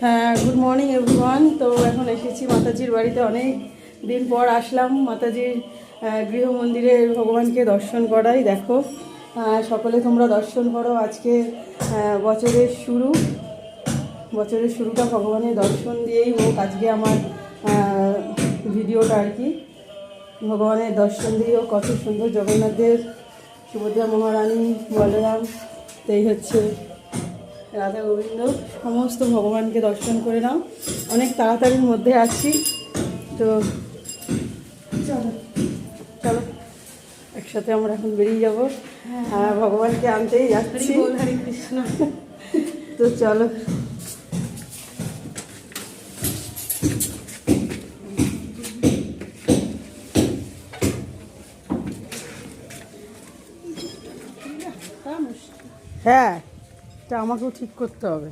হ্যাঁ, good morning everyone. তো এখন এসেছি মাতাজির বাড়িতে, অনেক দিন পর আসলাম মাতাজির গৃহ মন্দিরে ভগবানকে দর্শন করাই। দেখো, সকলে তোমরা দর্শন করো। আজকে বছরের শুরুটা ভগবানের দর্শন দিয়েই হোক। আজকে আমার ভিডিওটা আর কি ভগবানের দর্শন দিয়েও, কত সুন্দর জগন্নাথের, সুভদ্রা মহারানী, বলরাম, এই হচ্ছে রাধা গোবিন্দ, সমস্ত ভগবানকে দর্শন করে নাও। অনেক তাড়াতাড়ির মধ্যে আছি, তো চলো চলো একসাথে আমরা এখন বেরিয়ে যাবো। ভগবানকে আনতেই যাচ্ছি। হরে কৃষ্ণ। তো চলো। হ্যাঁ, এটা আমাকেও ঠিক করতে হবে।